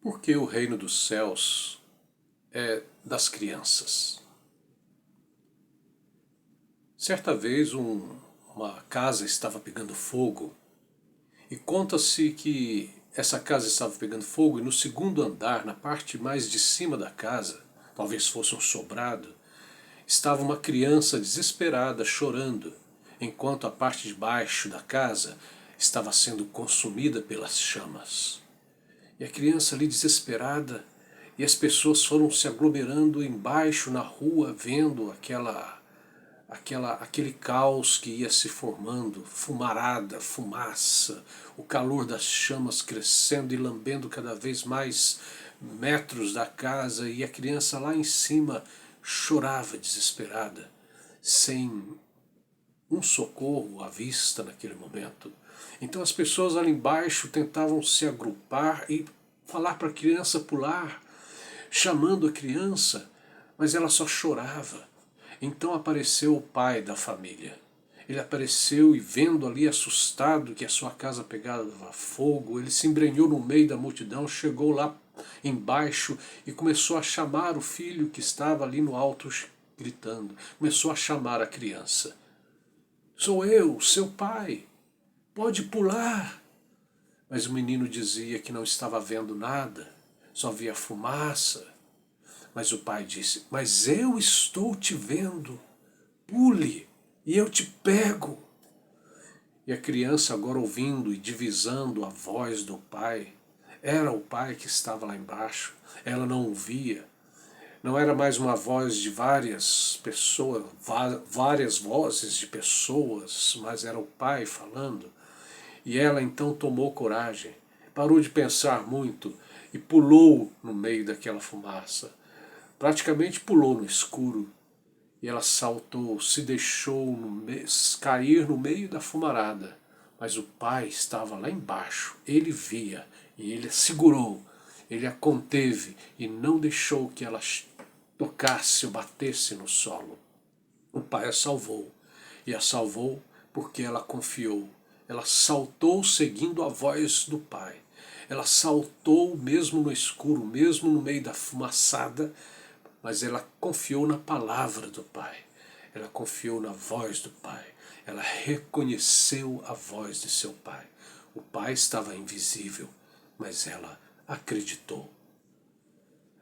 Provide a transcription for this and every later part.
Porque o reino dos céus é das crianças. Certa vez uma casa estava pegando fogo e conta-se que essa casa estava pegando fogo e no segundo andar, na parte mais de cima da casa, talvez fosse um sobrado, estava uma criança desesperada chorando, enquanto a parte de baixo da casa estava sendo consumida pelas chamas. E a criança ali desesperada, e as pessoas foram se aglomerando embaixo na rua, vendo aquele caos que ia se formando, fumarada, fumaça, o calor das chamas crescendo e lambendo cada vez mais metros da casa, e a criança lá em cima chorava desesperada, sem um socorro à vista naquele momento. Então as pessoas ali embaixo tentavam se agrupar e falar para a criança pular, chamando a criança, mas ela só chorava. Então apareceu o pai da família. Ele apareceu e, vendo ali assustado que a sua casa pegava fogo, ele se embrenhou no meio da multidão, chegou lá embaixo e começou a chamar o filho que estava ali no alto gritando. Começou a chamar a criança. Sou eu, seu pai, pode pular. Mas o menino dizia que não estava vendo nada, só via fumaça. Mas o pai disse, mas eu estou te vendo, pule e eu te pego. E a criança agora ouvindo e divisando a voz do pai, era o pai que estava lá embaixo, ela não ouvia. Não era mais uma voz de várias pessoas, várias vozes de pessoas, mas era o pai falando. E ela então tomou coragem, parou de pensar muito e pulou no meio daquela fumaça. Praticamente pulou no escuro. E ela saltou, se deixou cair no meio da fumarada. Mas o pai estava lá embaixo, ele via, e ele a segurou, ele a conteve e não deixou que ela tocasse ou batesse no solo. O pai a salvou, e a salvou porque ela confiou. Ela saltou seguindo a voz do pai. Ela saltou mesmo no escuro, mesmo no meio da fumaçada, mas ela confiou na palavra do pai. Ela confiou na voz do pai. Ela reconheceu a voz de seu pai. O pai estava invisível, mas ela acreditou.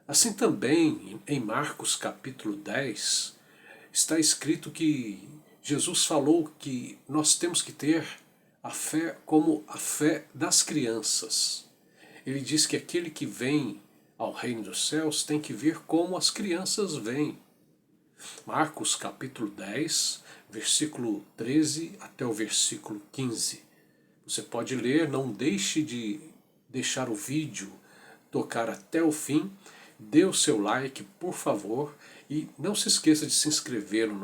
Assim também, em Marcos capítulo 10, está escrito que Jesus falou que nós temos que ter a fé como a fé das crianças. Ele diz que aquele que vem ao reino dos céus tem que ver como as crianças veem. Marcos capítulo 10, versículo 13 até o versículo 15. Você pode ler, não deixe de deixar o vídeo tocar até o fim, dê o seu like, por favor, e não se esqueça de se inscrever no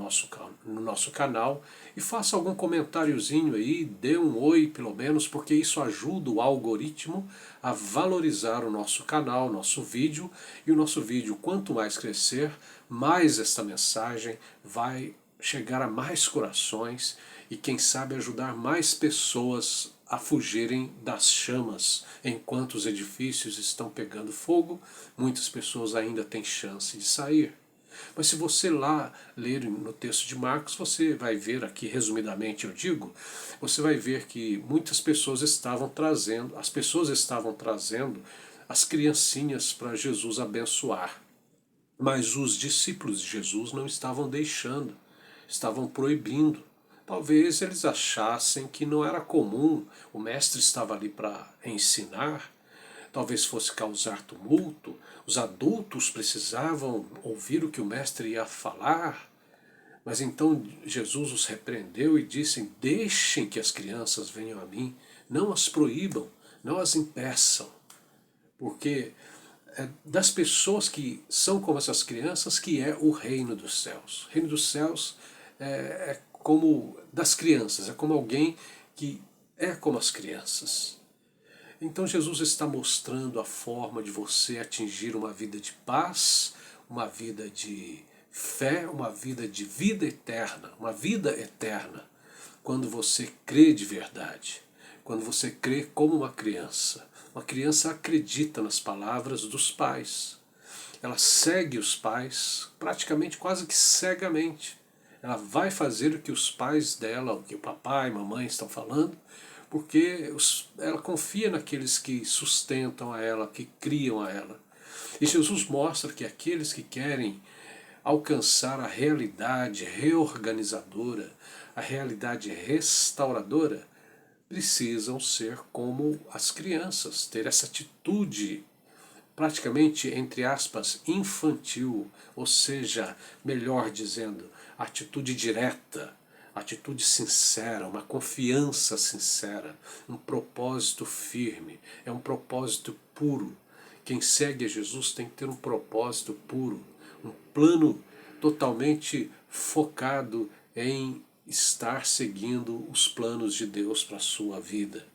nosso canal e faça algum comentáriozinho aí, dê um oi pelo menos, porque isso ajuda o algoritmo a valorizar o nosso canal, nosso vídeo, e o nosso vídeo, quanto mais crescer, mais esta mensagem vai chegar a mais corações e quem sabe ajudar mais pessoas a fugirem das chamas. Enquanto os edifícios estão pegando fogo, muitas pessoas ainda têm chance de sair. Mas se você lá ler no texto de Marcos, você vai ver aqui, resumidamente eu digo, você vai ver que muitas pessoas estavam trazendo, as pessoas estavam trazendo as criancinhas para Jesus abençoar. Mas os discípulos de Jesus não estavam deixando, estavam proibindo. Talvez eles achassem que não era comum, o mestre estava ali para ensinar, talvez fosse causar tumulto, os adultos precisavam ouvir o que o mestre ia falar. Mas então Jesus os repreendeu e disse, deixem que as crianças venham a mim, não as proíbam, não as impeçam, porque é das pessoas que são como essas crianças que é o reino dos céus. O reino dos céus é como das crianças, é como alguém que é como as crianças. Então Jesus está mostrando a forma de você atingir uma vida de paz, uma vida de fé, uma vida de vida eterna, uma vida eterna, quando você crê de verdade, quando você crê como uma criança. Uma criança acredita nas palavras dos pais. Ela segue os pais praticamente quase que cegamente. Ela vai fazer o que os pais dela, o que o papai e mamãe estão falando, porque ela confia naqueles que sustentam a ela, que criam a ela. E Jesus mostra que aqueles que querem alcançar a realidade reorganizadora, a realidade restauradora, precisam ser como as crianças, ter essa atitude praticamente, entre aspas, infantil, ou seja, melhor dizendo, atitude direta, atitude sincera, uma confiança sincera, um propósito firme, é um propósito puro. Quem segue a Jesus tem que ter um propósito puro, um plano totalmente focado em estar seguindo os planos de Deus para a sua vida.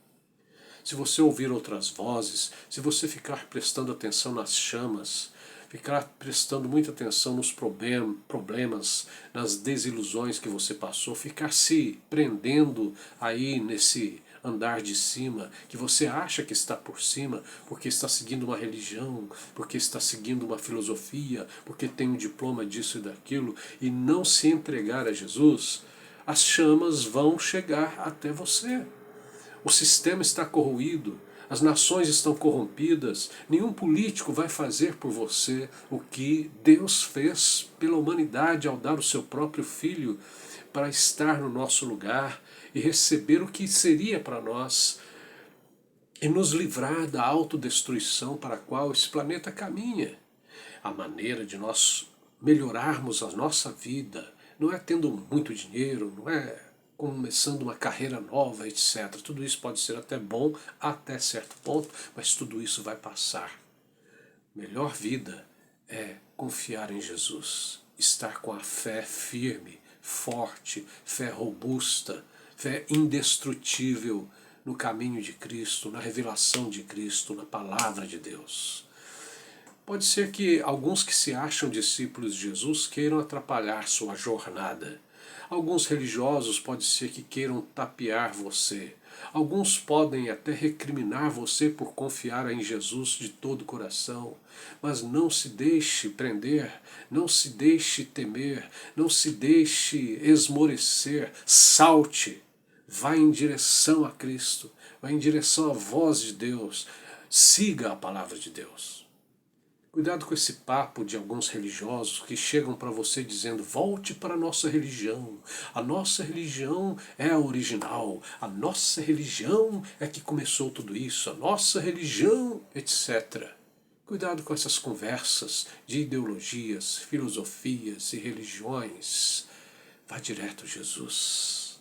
Se você ouvir outras vozes, se você ficar prestando atenção nas chamas, ficar prestando muita atenção nos problemas, nas desilusões que você passou, ficar se prendendo aí nesse andar de cima, que você acha que está por cima, porque está seguindo uma religião, porque está seguindo uma filosofia, porque tem um diploma disso e daquilo, e não se entregar a Jesus, as chamas vão chegar até você. O sistema está corroído, as nações estão corrompidas, nenhum político vai fazer por você o que Deus fez pela humanidade ao dar o seu próprio Filho para estar no nosso lugar e receber o que seria para nós e nos livrar da autodestruição para a qual esse planeta caminha. A maneira de nós melhorarmos a nossa vida não é tendo muito dinheiro, não é começando uma carreira nova, etc. Tudo isso pode ser até bom até certo ponto, mas tudo isso vai passar. Melhor vida é confiar em Jesus, estar com a fé firme, forte, fé robusta, fé indestrutível no caminho de Cristo, na revelação de Cristo, na palavra de Deus. Pode ser que alguns que se acham discípulos de Jesus queiram atrapalhar sua jornada. Alguns religiosos pode ser que queiram tapear você. Alguns podem até recriminar você por confiar em Jesus de todo o coração. Mas não se deixe prender, não se deixe temer, não se deixe esmorecer. Salte, vá em direção a Cristo, vá em direção à voz de Deus. Siga a palavra de Deus. Cuidado com esse papo de alguns religiosos que chegam para você dizendo: volte para a nossa religião é a original, a nossa religião é que começou tudo isso, a nossa religião, etc. Cuidado com essas conversas de ideologias, filosofias e religiões. Vá direto a Jesus.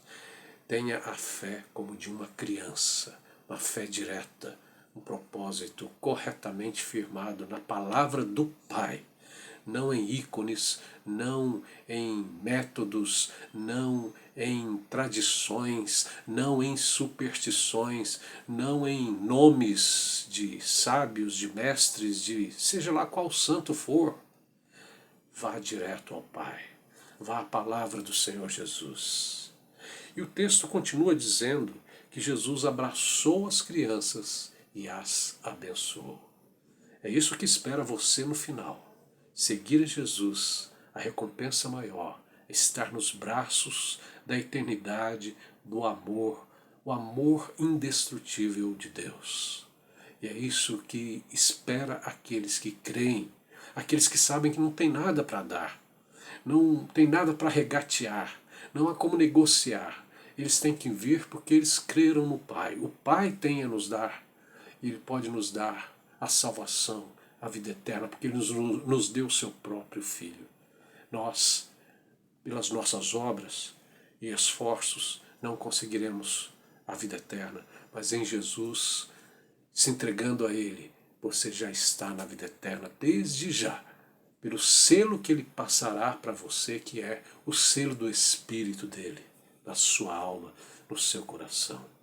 Tenha a fé como de uma criança, uma fé direta, um propósito corretamente firmado na palavra do Pai, não em ícones, não em métodos, não em tradições, não em superstições, não em nomes de sábios, de mestres, de seja lá qual santo for. Vá direto ao Pai, vá à palavra do Senhor Jesus. E o texto continua dizendo que Jesus abraçou as crianças e as abençoou. É isso que espera você no final. Seguir a Jesus, a recompensa maior, estar nos braços da eternidade, do amor, o amor indestrutível de Deus. E é isso que espera aqueles que creem, aqueles que sabem que não tem nada para dar, não tem nada para regatear, não há como negociar. Eles têm que vir porque eles creram no Pai. O Pai tem a nos dar. Ele pode nos dar a salvação, a vida eterna, porque Ele nos deu o seu próprio Filho. Nós, pelas nossas obras e esforços, não conseguiremos a vida eterna, mas em Jesus, se entregando a Ele, você já está na vida eterna desde já, pelo selo que Ele passará para você, que é o selo do Espírito dele, na sua alma, no seu coração.